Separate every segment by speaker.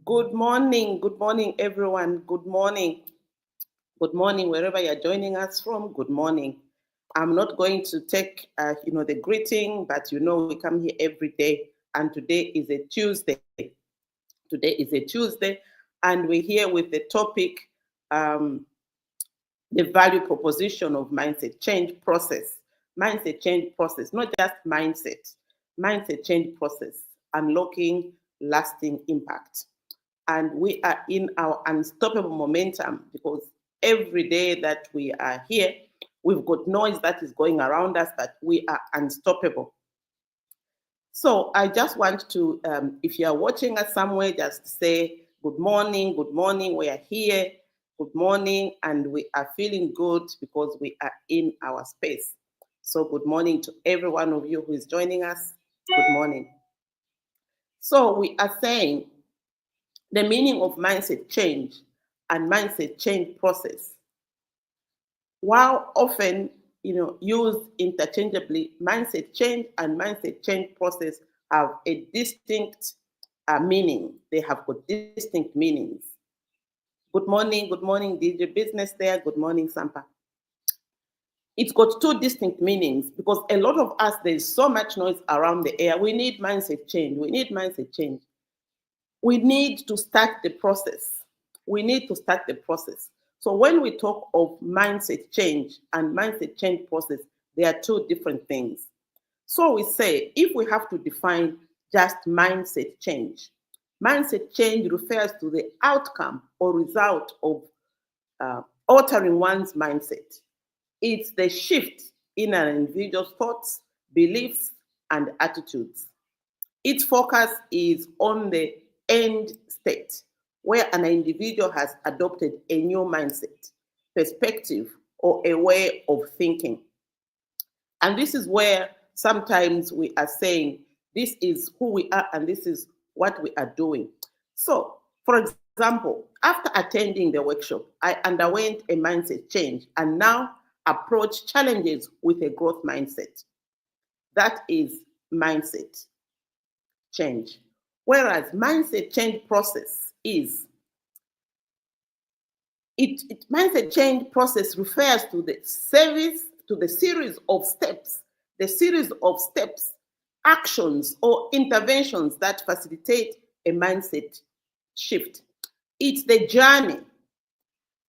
Speaker 1: Good morning, everyone. Good morning, wherever you're joining us from. Good morning. I'm not going to take, the greeting, but we come here every day, and today is a Tuesday. Today is a Tuesday, and we're here with the topic, um, the value proposition of mindset change process. Mindset change process, not just mindset change process, unlocking lasting impact. And we are in our unstoppable momentum because every day that we are here, we've got noise that is going around us, but we are unstoppable. So I just want to, if you are watching us somewhere, just say good morning, we are here, good morning, and we are feeling good because we are in our space. So good morning to every one of you who is joining us. Good morning. So we are saying the meaning of mindset change and mindset change process. While often used interchangeably, mindset change and mindset change process have a distinct meaning. They have got distinct meanings. Good morning, DJ Business there. Good morning, Sampa. It's got two distinct meanings because a lot of us, there's so much noise around the air. We need mindset change. We need mindset change. We need to start the process. We need to start the process. So when we talk of mindset change and mindset change process, they are two different things. So we say if we have to define just mindset change refers to the outcome or result of altering one's mindset. It's the shift in an individual's thoughts, beliefs, and attitudes. Its focus is on the end state, where an individual has adopted a new mindset, perspective, or a way of thinking. And this is where sometimes we are saying, this is who we are and this is what we are doing. So, for example, after attending the workshop, I underwent a mindset change and now approach challenges with a growth mindset. That is mindset change. Whereas mindset change process is mindset change process refers to the series of steps, actions or interventions that facilitate a mindset shift. It's the journey.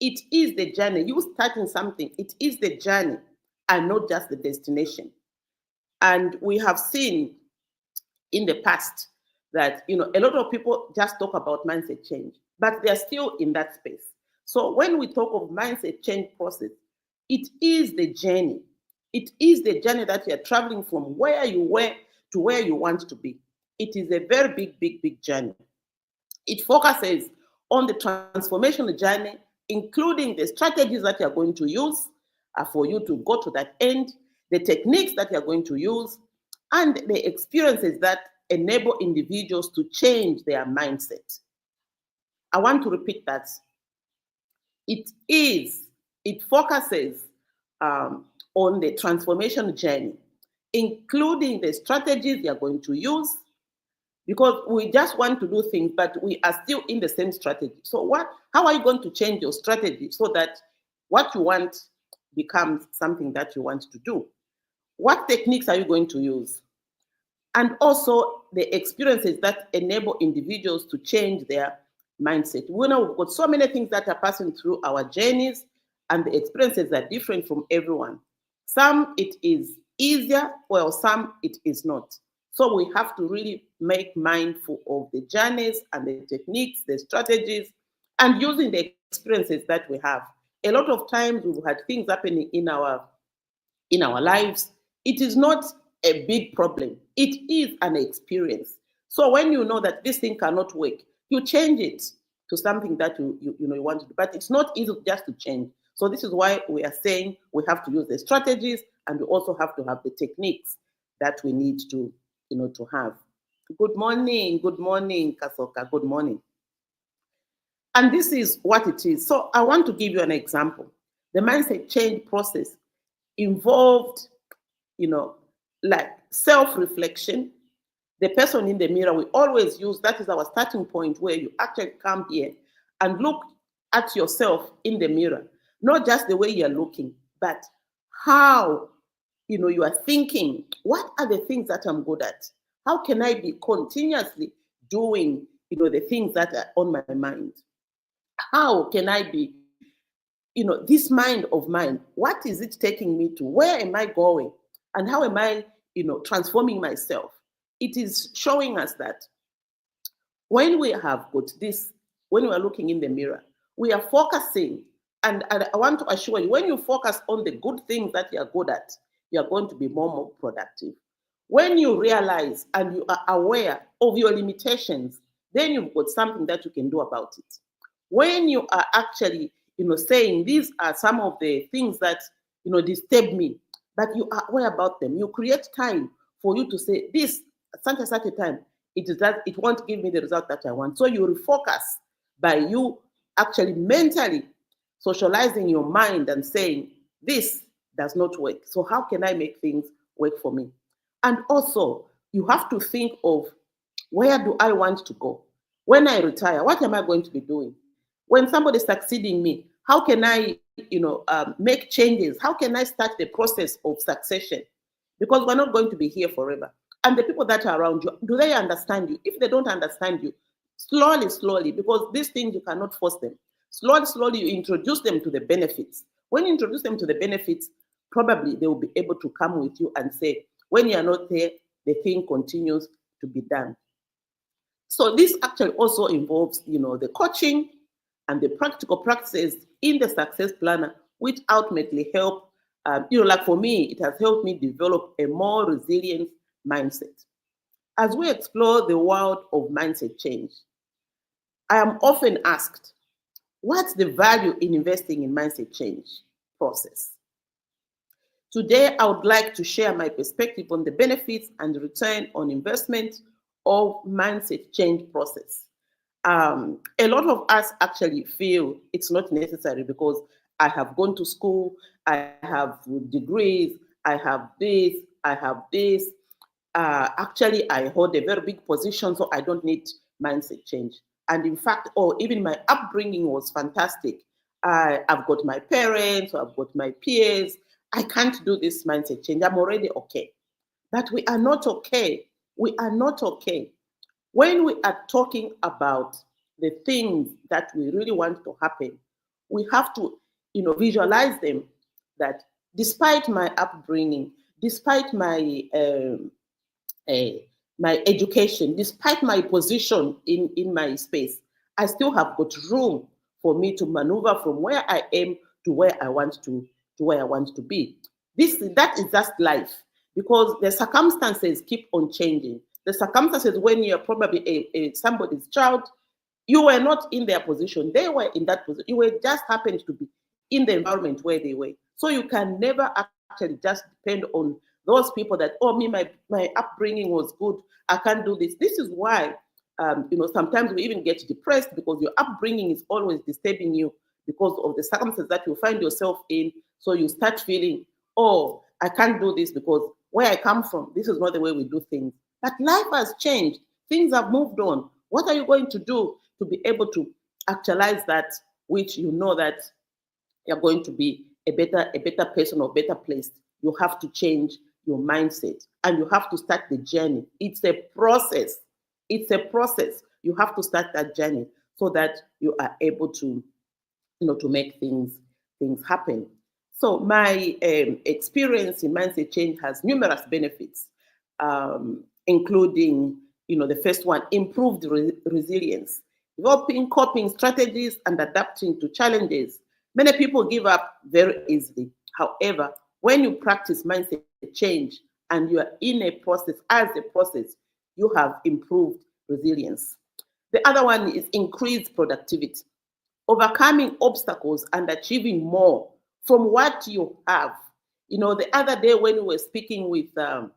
Speaker 1: It is the journey. You starting something, it is the journey and not just the destination. And we have seen in the past that a lot of people just talk about mindset change, but they're still in that space. So when we talk of mindset change process, it is the journey. It is the journey that you're traveling from where you were to where you want to be. It is a very big journey. It focuses on the transformational journey, including the strategies that you're going to use for you to go to that end, the techniques that you're going to use, and the experiences that enable individuals to change their mindset. I want to repeat that. It focuses on the transformation journey, including the strategies you're going to use, because we just want to do things, but we are still in the same strategy. So how are you going to change your strategy so that what you want becomes something that you want to do? What techniques are you going to use? And also the experiences that enable individuals to change their mindset. We know we've got so many things that are passing through our journeys, and the experiences are different from everyone. Some it is easier, while some it is not. So we have to really make mindful of the journeys and the techniques, the strategies, and using the experiences that we have. A lot of times we've had things happening in our lives. It is not a big problem. It is an experience. So when you know that this thing cannot work, you change it to something that you want to do. But it's not easy just to change. So this is why we are saying we have to use the strategies, and we also have to have the techniques that we need to have. Good morning, Kasoka. Good morning. And this is what it is. So I want to give you an example. The mindset change process involved, like self-reflection, the person in the mirror, we always use, that is our starting point, where you actually come here and look at yourself in the mirror, not just the way you're looking, but how, you are thinking. What are the things that I'm good at? How can I be continuously doing, the things that are on my mind? How can I be, this mind of mine, what is it taking me to? Where am I going? And how am I, transforming myself? It is showing us that when we have got this, when we are looking in the mirror, we are focusing. And I want to assure you, when you focus on the good things that you are good at, you are going to be more productive. When you realize and you are aware of your limitations, then you've got something that you can do about it. When you are actually, saying these are some of the things that, disturb me, but you are aware about them, you create time for you to say, this, at such a time, it won't give me the result that I want. So you refocus by you actually mentally socializing your mind and saying, this does not work. So how can I make things work for me? And also, you have to think of, where do I want to go? When I retire, what am I going to be doing? When somebody is succeeding me, how can I, make changes? How can I start the process of succession? Because we're not going to be here forever. And the people that are around you, do they understand you? If they don't understand you, slowly, because these things you cannot force them. Slowly, you introduce them to the benefits. When you introduce them to the benefits, probably they will be able to come with you and say, when you are not there, the thing continues to be done. So this actually also involves, the coaching and the practical practices in the Success Planner, which ultimately help, like for me, it has helped me develop a more resilient mindset. As we explore the world of mindset change, I am often asked, what's the value in investing in mindset change process? Today, I would like to share my perspective on the benefits and return on investment of mindset change process. A lot of us actually feel it's not necessary because I have gone to school, I have degrees, I have this, I have this. Actually, I hold a very big position, so I don't need mindset change. And in fact, even my upbringing was fantastic. I've got my parents, I've got my peers. I can't do this mindset change. I'm already okay. But we are not okay. We are not okay. When we are talking about the things that we really want to happen, we have to, visualize them, that despite my upbringing, despite my my education, despite my position in my space, I still have got room for me to maneuver from where I am to where I want to be. That is just life, because the circumstances keep on changing. The circumstances when you're probably somebody's child, you were not in their position. They were in that position. You were just happened to be in the environment where they were. So you can never actually just depend on those people that, my upbringing was good, I can't do this. This is why, sometimes we even get depressed, because your upbringing is always disturbing you because of the circumstances that you find yourself in. So you start feeling, I can't do this because where I come from, this is not the way we do things. But life has changed. Things have moved on. What are you going to do to be able to actualize that, which you know that you're going to be a better person or better place? You have to change your mindset, and you have to start the journey. It's a process. It's a process. You have to start that journey so that you are able to, to make things happen. So my experience in mindset change has numerous benefits, including, the first one, improved resilience, developing coping strategies and adapting to challenges. Many people give up very easily. However, when you practice mindset change and you are in a process, you have improved resilience. The other one is increased productivity, overcoming obstacles and achieving more from what you have. The other day when we were speaking with I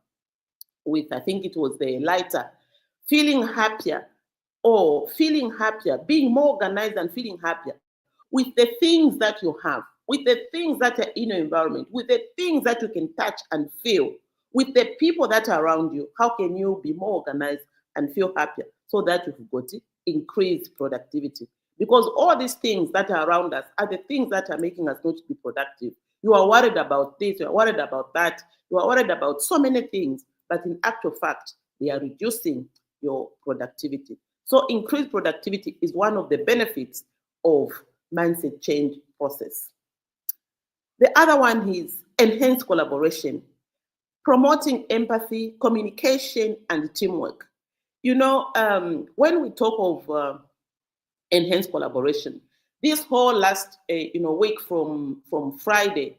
Speaker 1: think it was the lighter, feeling happier, being more organized and feeling happier with the things that you have, with the things that are in your environment, with the things that you can touch and feel, with the people that are around you. How can you be more organized and feel happier, so that you've got increased productivity. Because all these things that are around us are the things that are making us not be productive. You are worried about this, you are worried about that, you are worried about so many things, but in actual fact, they are reducing your productivity. So increased productivity is one of the benefits of mindset change process. The other one is enhanced collaboration, promoting empathy, communication, and teamwork. When we talk of enhanced collaboration, this whole last week from Friday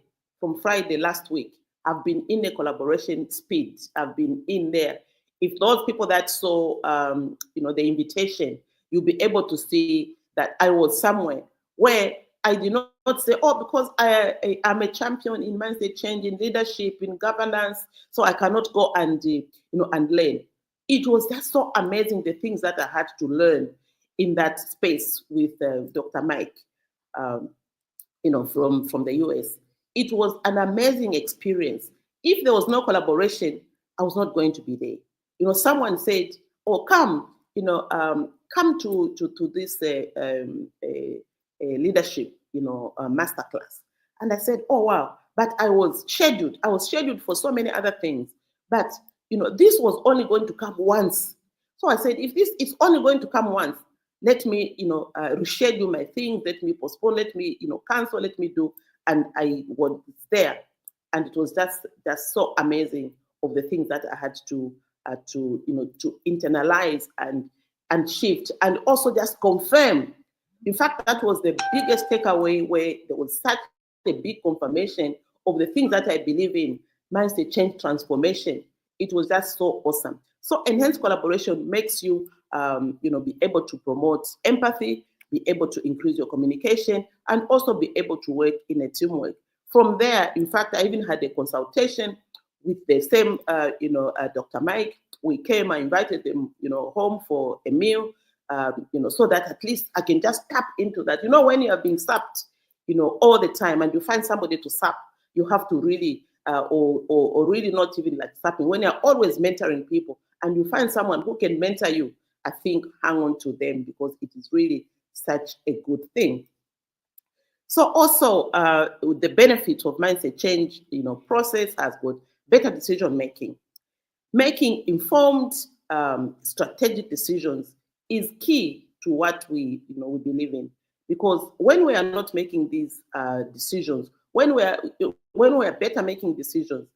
Speaker 1: last week, I've been in a collaboration speed. I've been in there. If those people that saw the invitation, you'll be able to see that I was somewhere where I did not say, oh, because I'm a champion in mindset change, in leadership, in governance, so I cannot go and and learn. It was just so amazing, the things that I had to learn in that space with Dr. Mike, from the US. It was an amazing experience. If there was no collaboration, I was not going to be there. Someone said, "Oh, come, come to this leadership, masterclass." And I said, "Oh, wow!" But I was scheduled. I was scheduled for so many other things. But this was only going to come once. So I said, if this is only going to come once, let me, reschedule my things. Let me postpone. Let me, cancel. Let me do. And I was there, and it was just so amazing of the things that I had to internalize and shift, and also just confirm. In fact, that was the biggest takeaway, where there was such a big confirmation of the things that I believe in, mindset change transformation. It was just so awesome. So enhanced collaboration makes you, be able to promote empathy, be able to increase your communication, and also be able to work in a teamwork. From there, in fact, I even had a consultation with the same, Dr. Mike. We came, I invited them, home for a meal, so that at least I can just tap into that. When you are being sapped, all the time, and you find somebody to sap, you have to really, or really not even like sapping. When you're always mentoring people, and you find someone who can mentor you, I think hang on to them, because it is really such a good thing. So also, the benefit of mindset change, process has got better decision making. Making informed, strategic decisions is key to what we believe in. Because when we are not making these decisions, when we are better making decisions,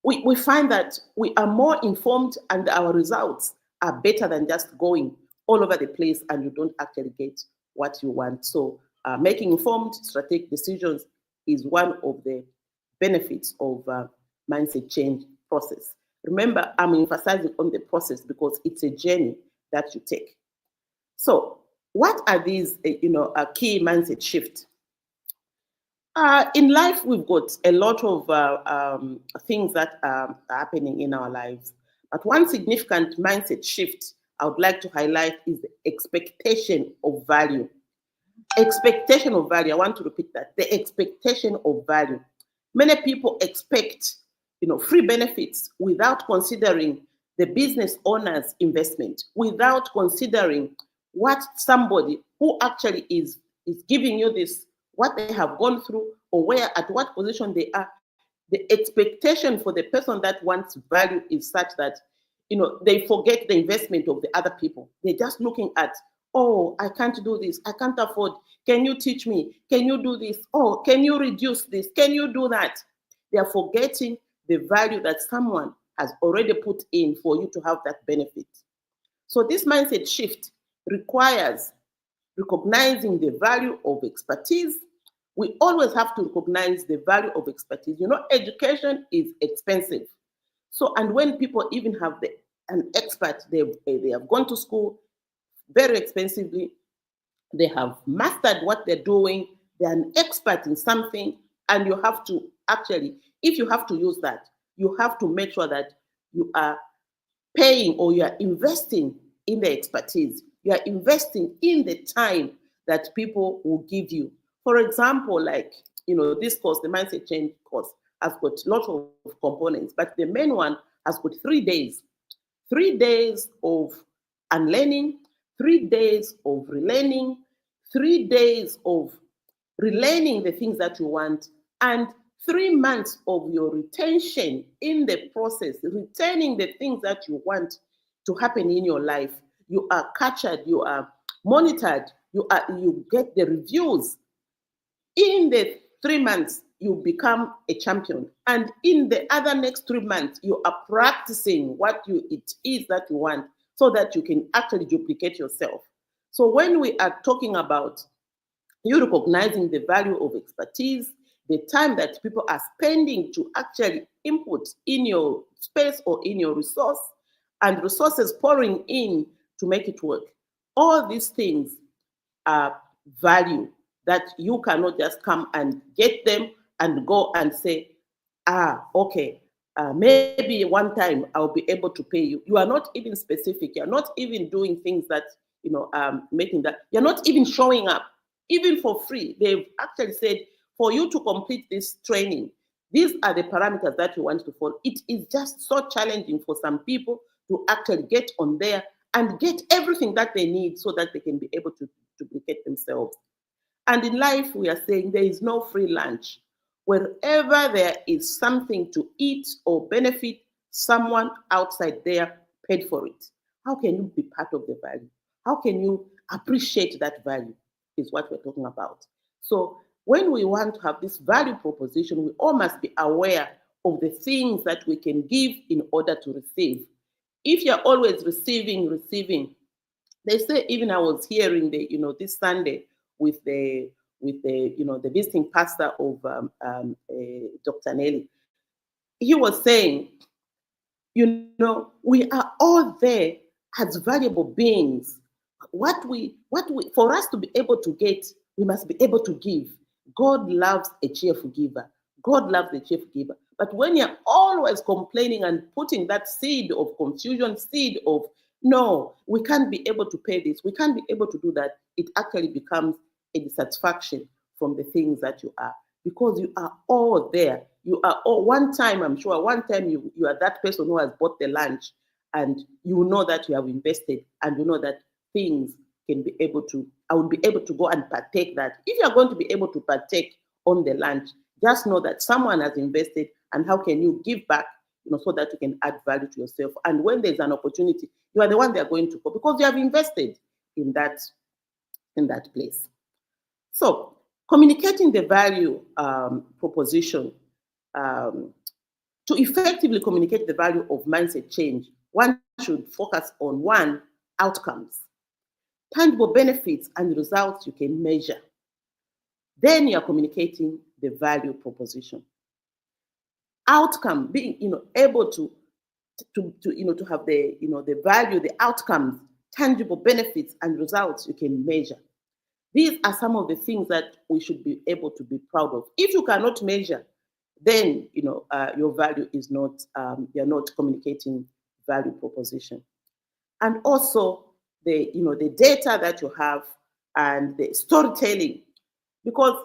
Speaker 1: we find that we are more informed, and our results are better than just going all over the place and you don't actually get what you want. So making informed, strategic decisions is one of the benefits of mindset change process. Remember, I'm emphasizing on the process because it's a journey that you take. So what are these, key mindset shifts? In life, we've got a lot of things that are happening in our lives. But one significant mindset shift I would like to highlight is the expectation of value. Expectation of value. I want to repeat that. The expectation of value. Many people expect, free benefits without considering the business owner's investment, without considering what somebody who actually is giving you this, what they have gone through, or at what position they are. The expectation for the person that wants value is such that, they forget the investment of the other people. They're just looking at, oh, I can't do this. I can't afford. Can you teach me? Can you do this? Oh, can you reduce this? Can you do that? They are forgetting the value that someone has already put in for you to have that benefit. So this mindset shift requires recognizing the value of expertise. We always have to recognize the value of expertise. Education is expensive. So, and when people even have an expert, they have gone to school very expensively, they have mastered what they're doing, they're an expert in something, and you have to actually, if you have to use that, you have to make sure that you are paying, or you are investing in the expertise. You are investing in the time that people will give you. For example, like, this course, the Mindset Change course, has got lots of components, but the main one has got 3 days. 3 days of unlearning, 3 days of relearning, 3 days of relearning the things that you want, and 3 months of your retention in the process, returning the things that you want to happen in your life. You are captured, you are monitored, you get the reviews. In the 3 months, you become a champion. And in the other next 3 months, you are practicing what it is that you want so that you can actually duplicate yourself. So when we are talking about you recognizing the value of expertise, the time that people are spending to actually input in your space or in your resource, and resources pouring in to make it work. All these things are value that you cannot just come and get them and go and say, okay, maybe one time I'll be able to pay you. You are not even specific. You're not even doing things that, making that. You're not even showing up, even for free. They've actually said, for you to complete this training, these are the parameters that you want to follow. It is just so challenging for some people to actually get on there and get everything that they need so that they can be able to duplicate themselves. And in life, we are saying there is no free lunch. Wherever there is something to eat or benefit, someone outside there paid for it. How can you be part of the value? How can you appreciate that value is what we're talking about. So when we want to have this value proposition, we all must be aware of the things that we can give in order to receive. If you're always receiving, they say, even I was hearing this Sunday with the visiting pastor of Dr. Nelly. He was saying, we are all there as valuable beings. For us to be able to get, we must be able to give. God loves a cheerful giver. God loves a cheerful giver. But when you're always complaining and putting that seed of confusion, seed of, no, we can't be able to pay this, we can't be able to do that, it actually becomes a dissatisfaction from the things that you are. Because you are all there. You are all, one time you are that person who has bought the lunch, and you know that you have invested, and you know that things can be able to, I will be able to go and partake that. If you are going to be able to partake on the lunch, just know that someone has invested, and how can you give back, so that you can add value to yourself. And when there's an opportunity, you are the one they are going to go because you have invested in that place. So communicating the value proposition, to effectively communicate the value of mindset change, one should focus on one, outcomes, tangible benefits and results you can measure. Then you're communicating the value proposition. Outcome, being able to have the value, the outcomes, tangible benefits and results you can measure. These are some of the things that we should be able to be proud of. If you cannot measure, then your value is not, you're not communicating value proposition. And also the data that you have and the storytelling, because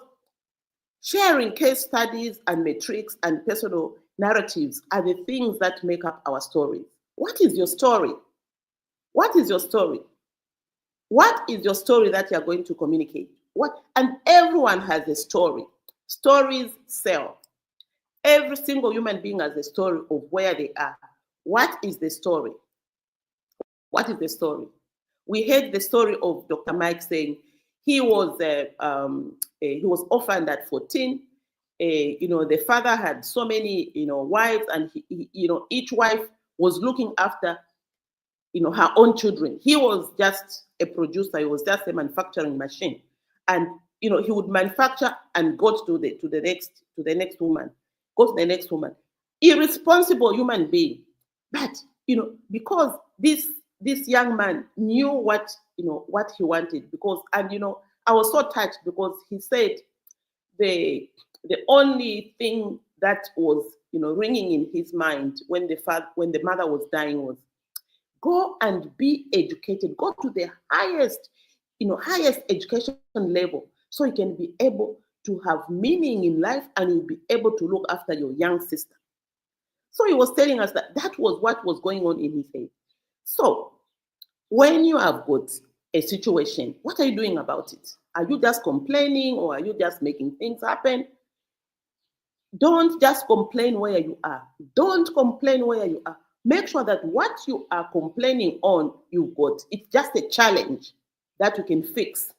Speaker 1: sharing case studies and metrics and personal narratives are the things that make up our stories. What is your story? What is your story? What is your story that you're going to communicate? And everyone has a story. Stories sell. Every single human being has a story of where they are. What is the story? What is the story? We heard the story of Dr. Mike saying he was orphaned at 14. The father had so many wives, and each wife was looking after her own children. He was just a producer. He was just a manufacturing machine, and he would manufacture and go to the next woman, irresponsible human being. But because this young man knew what he wanted, I was so touched because he said the only thing that was ringing in his mind when the mother was dying was, go and be educated, go to the highest education level, so you can be able to have meaning in life, and you'll be able to look after your young sister. So he was telling us that was what was going on in his head. So when you have got a situation, what are you doing about it? Are you just complaining or are you just making things happen? Don't just complain where you are. Don't complain where you are. Make sure that what you are complaining on, you've got. It's just a challenge that you can fix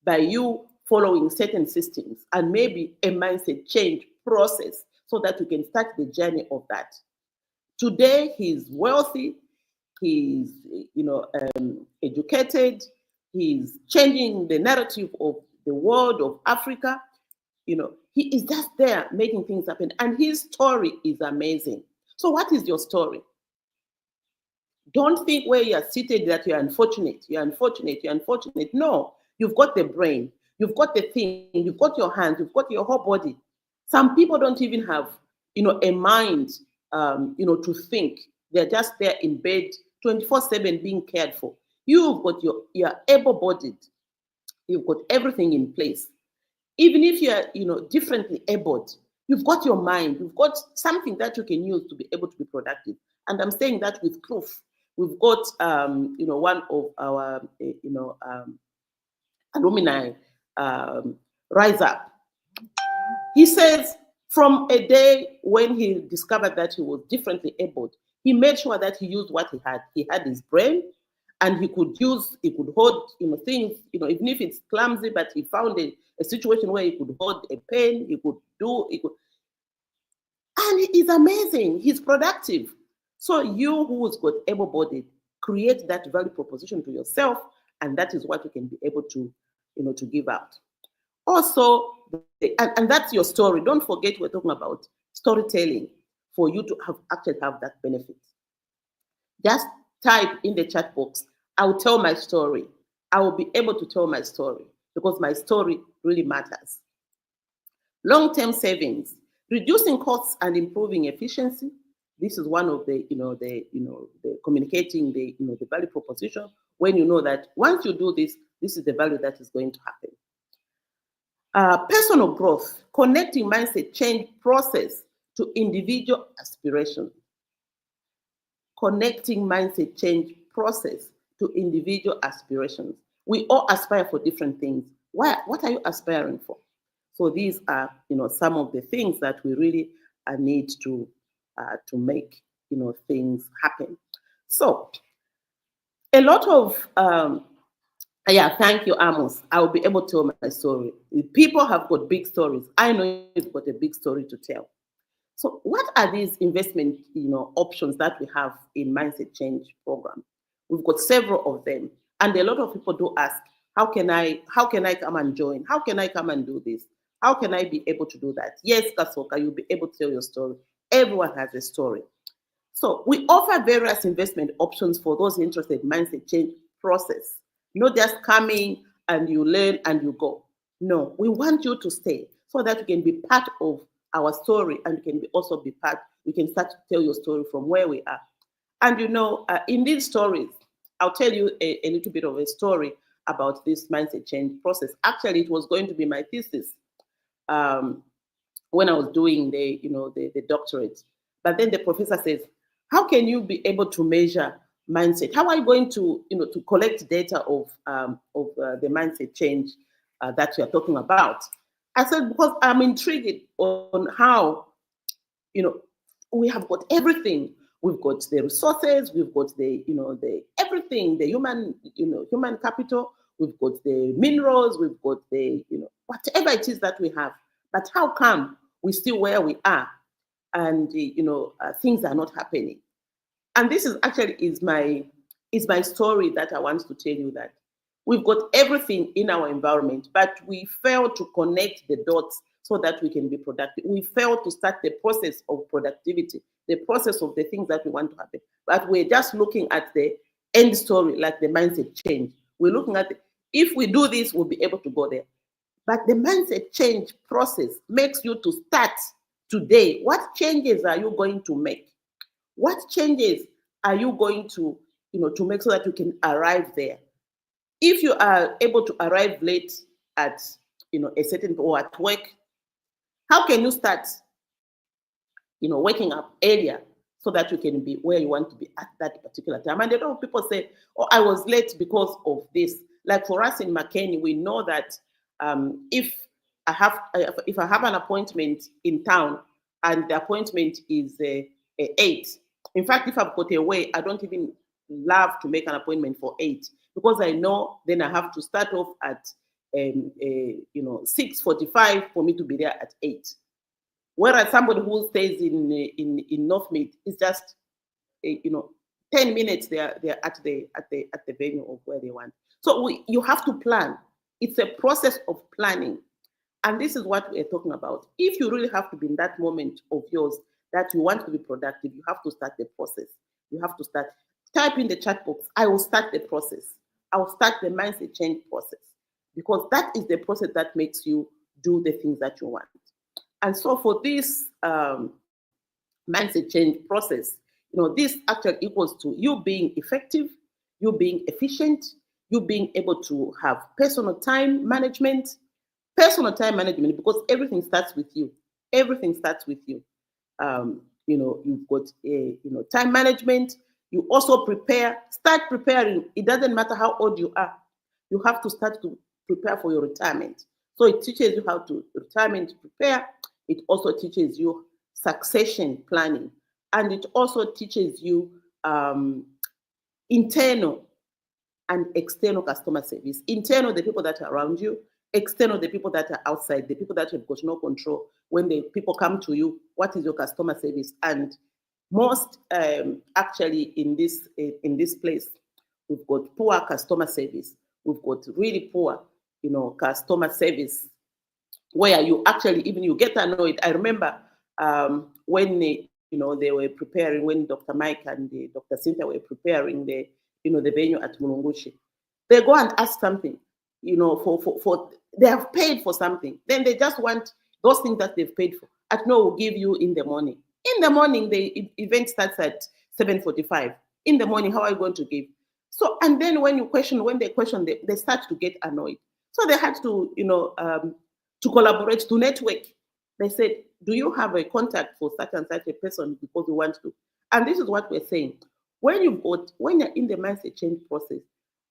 Speaker 1: by you following certain systems and maybe a mindset change process so that you can start the journey of that. Today, he's wealthy, he's educated, he's changing the narrative of the world of Africa. He is just there making things happen, and his story is amazing. So, what is your story? Don't think where you are seated that you're unfortunate, you're unfortunate, you're unfortunate. No, you've got the brain, you've got the thing, you've got your hands, you've got your whole body. Some people don't even have, a mind, to think. They're just there in bed 24/7 being cared for. You've got you're able-bodied. You've got everything in place. Even if you're, differently abled, you've got your mind, you've got something that you can use to be able to be productive. And I'm saying that with proof. We've got, one of our, alumni, Rise Up. He says from a day when he discovered that he was differently abled, he made sure that he used what he had. He had his brain, and he could hold, things, even if it's clumsy, but he found a situation where he could hold a pen, and it is amazing. He's productive. So you who's got able-bodied, create that value proposition to yourself, and that is what you can be able to, to give out. Also, and that's your story. Don't forget we're talking about storytelling for you to actually have that benefit. Just type in the chat box, I'll tell my story. I will be able to tell my story because my story really matters. Long-term savings, reducing costs and improving efficiency. This is one of the, the communicating the value proposition. When you know that once you do this, this is the value that is going to happen. Personal growth, connecting mindset change process to individual aspirations. Connecting mindset change process to individual aspirations. We all aspire for different things. What are you aspiring for? So these are, some of the things that we really need to make, things happen. So a lot of, thank you, Amos. I will be able to tell my story. People have got big stories. I know you've got a big story to tell. So what are these investment, options that we have in Mindset Change program? We've got several of them. And a lot of people do ask, how can I come and join? How can I come and do this? How can I be able to do that? Yes, Kasoka, you'll be able to tell your story. Everyone has a story. So we offer various investment options for those interested in Mindset Change process. Not just coming and you learn and you go. No, we want you to stay so that you can be part of our story and you can also be part, you can start to tell your story from where we are. And in these stories, I'll tell you a little bit of a story about this mindset change process. Actually, it was going to be my thesis when I was doing the doctorate. But then the professor says, how can you be able to measure mindset? How are you going to, to collect data of the mindset change that you're talking about? I said, because I'm intrigued on how, we have got everything. We've got the resources, we've got the everything, the human capital, we've got the minerals, we've got the, whatever it is that we have. But how come we're still where we are and, things are not happening? And this is actually is my story that I want to tell you, that we've got everything in our environment, but we fail to connect the dots so that we can be productive. We fail to start the process of productivity, the process of the things that we want to happen. But we're just looking at the end story, like the mindset change. We're looking at if we do this, we'll be able to go there. But the mindset change process makes you to start today. What changes are you going to make? What changes are you going to, to make so that you can arrive there? If you are able to arrive late at, a certain or at work, how can you start, waking up earlier so that you can be where you want to be at that particular time. And a lot of people say, oh, I was late because of this. Like for us in Makeni, we know that if I have an appointment in town and the appointment is 8, in fact, if I've got away, I don't even love to make an appointment for 8 because I know then I have to start off at 6:45 for me to be there at 8. Whereas somebody who stays in North Mid is just 10 minutes they're at the venue of where they want. So you have to plan. It's a process of planning. And this is what we're talking about. If you really have to be in that moment of yours that you want to be productive, you have to start the process. You have to start. Type in the chat box, I will start the process. I will start the mindset change process because that is the process that makes you do the things that you want. And so for this mindset change process, this actually equals to you being effective, you being efficient, you being able to have personal time management, because everything starts with you. Everything starts with you. You've got time management. You also start preparing. It doesn't matter how old you are. You have to start to prepare for your retirement. So it teaches you how to prepare. It also teaches you succession planning. And it also teaches you internal and external customer service. Internal, the people that are around you. External, the people that are outside, the people that have got no control. When the people come to you, what is your customer service? And most actually in this place, we've got poor customer service. We've got really poor, customer service where you actually you get annoyed. I remember when they were preparing, when Dr. Mike and Dr. Cynthia were preparing the venue at Mulungushi. They go and ask something, for they have paid for something. Then they just want those things that they've paid for. We'll give you in the morning. In the morning, the event starts at 7:45. In the morning, how are you going to give? So, and then when they question, they start to get annoyed. So they had to, to collaborate, to network. They said, do you have a contact for such and such a person because we want to? And this is what we're saying. When you're in the mindset change process,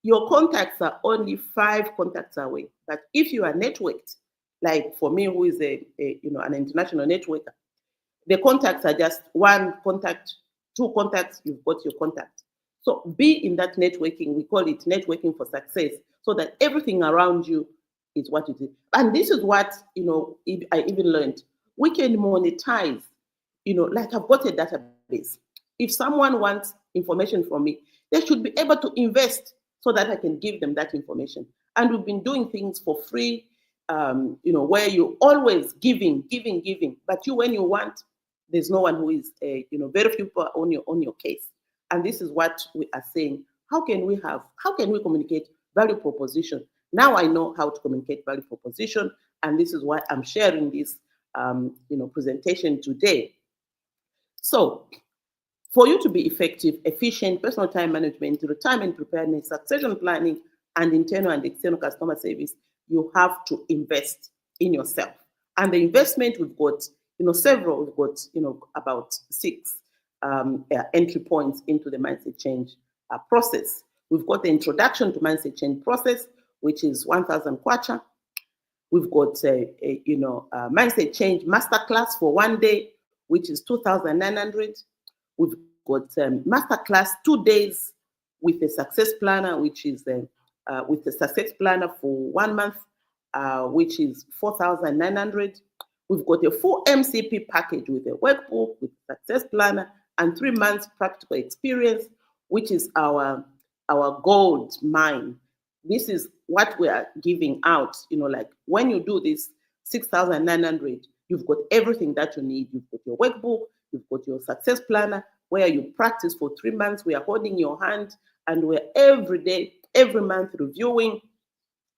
Speaker 1: your contacts are only 5 contacts away. But if you are networked, like for me, who is an international networker, the contacts are just 1 contact, 2 contacts, you've got your contact. So be in that networking. We call it networking for success, so that everything around you is what it is. And this is what, I even learned. We can monetize, like I've got a database. If someone wants information from me, they should be able to invest so that I can give them that information. And we've been doing things for free, where you're always giving. But when you want, there's no one who is, very few people on your case. And this is what we are saying. How can we communicate value proposition? Now I know how to communicate value proposition, and this is why I'm sharing this, presentation today. So, for you to be effective, efficient, personal time management, retirement preparedness, succession planning, and internal and external customer service, you have to invest in yourself. And the investment, we've got, several. We've got, about 6 entry points into the mindset change process. We've got the introduction to mindset change process, which is 1,000 kwacha. We've got a mindset change masterclass for 1 day, which is 2,900. We've got masterclass 2 days with a success planner, which is with the success planner for 1 month, which is 4,900. We've got a full MCP package with a workbook, with a success planner, and 3 months practical experience, which is our gold mine. This is what we are giving out. Like when you do this 6,900, you've got everything that you need. You've got your workbook, you've got your success planner, where you practice for 3 months. We are holding your hand, and we're every day, every month reviewing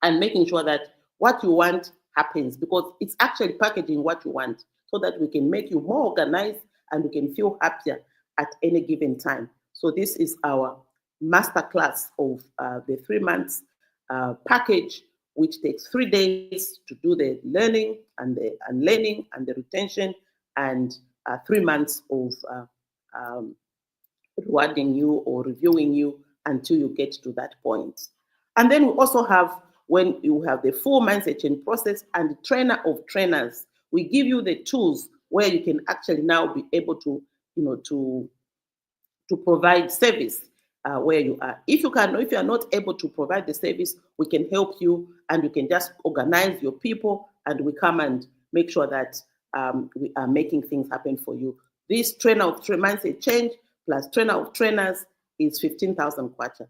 Speaker 1: and making sure that what you want happens, because it's actually packaging what you want so that we can make you more organized and we can feel happier at any given time. So this is our masterclass of the 3 months package, which takes 3 days to do the learning and the retention, and 3 months of rewarding you or reviewing you until you get to that point. And then we also have, when you have the full mindset change process and the trainer of trainers, we give you the tools where you can actually now be able to, to provide service where you are. If you are not able to provide the service, we can help you, and you can just organize your people, and we come and make sure that we are making things happen for you. This trainer of mindset change plus trainer of trainers is 15,000 kwacha.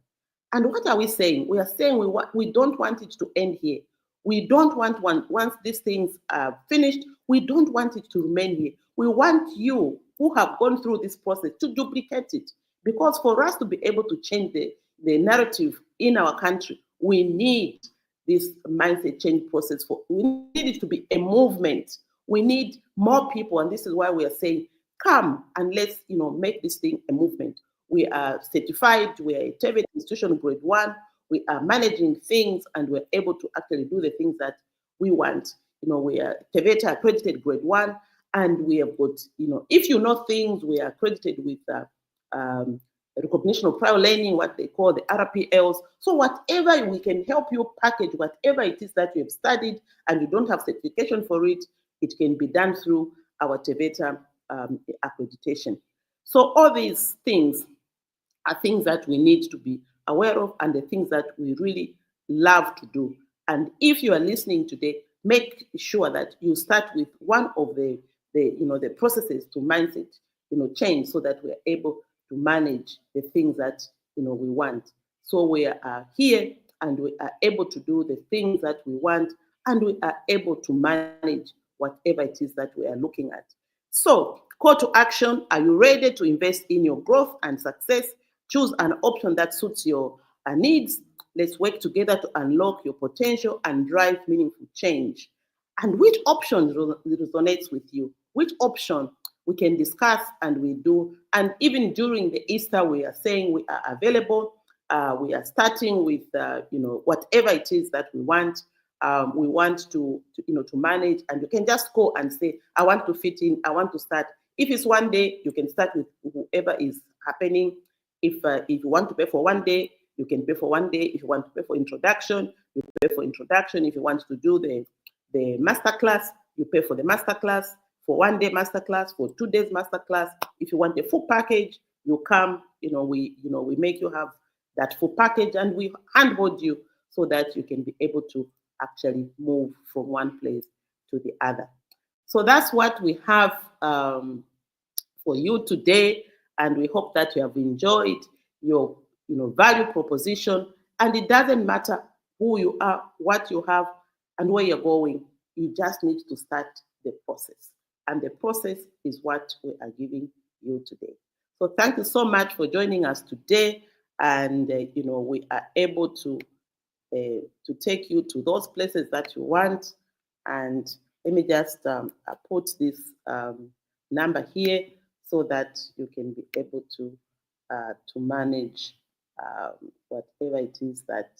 Speaker 1: And what are we saying? We are saying we don't want it to end here. We don't want once these things are finished, we don't want it to remain here. We want you who have gone through this process to duplicate it. Because for us to be able to change the narrative in our country, we need this mindset change process. We need it to be a movement. We need more people, and this is why we are saying, come and let's make this thing a movement. We are certified, we are a TVET institution grade 1, we are managing things, and we're able to actually do the things that we want. We are TVET accredited grade 1, and we have got, if you know things, we are accredited with recognition of prior learning, what they call the RPLs. So whatever we can help you package, whatever it is that you have studied and you don't have certification for it, it can be done through our TVET accreditation. So all these things are things that we need to be aware of, and the things that we really love to do. And if you are listening today, make sure that you start with one of the processes to mindset change, so that we are able to manage the things that we want. So we are here, and we are able to do the things that we want, and we are able to manage whatever it is that we are looking at. So, call to action: are you ready to invest in your growth and success? Choose an option that suits your needs. Let's work together to unlock your potential and drive meaningful change. And which option resonates with you? Which option we can discuss, and we do. And even during the Easter, we are saying we are available. We are starting with whatever it is that we want. We want to manage, and you can just go and say, I want to fit in, I want to start. If it's one day, you can start with whoever is happening. If you want to pay for one day, you can pay for one day. If you want to pay for introduction, you pay for introduction. If you want to do the masterclass, you pay for the masterclass, for 1 day masterclass, for 2 days masterclass. If you want a full package, you come, we make you have that full package, and we handhold you so that you can be able to actually move from one place to the other. So that's what we have for you today, and we hope that you have enjoyed your value proposition. And it doesn't matter who you are, what you have, and where you're going. You just need to start the process, and the process is what we are giving you today. So thank you so much for joining us today, and we are able to take you to those places that you want. And let me just put this number here, so that you can be able to manage whatever it is that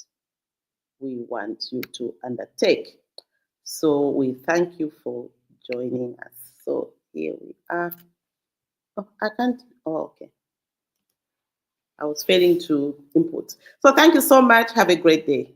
Speaker 1: we want you to undertake. So we thank you for joining us. So here we are. Oh, I can't. Oh, okay. I was failing to input. So thank you so much. Have a great day.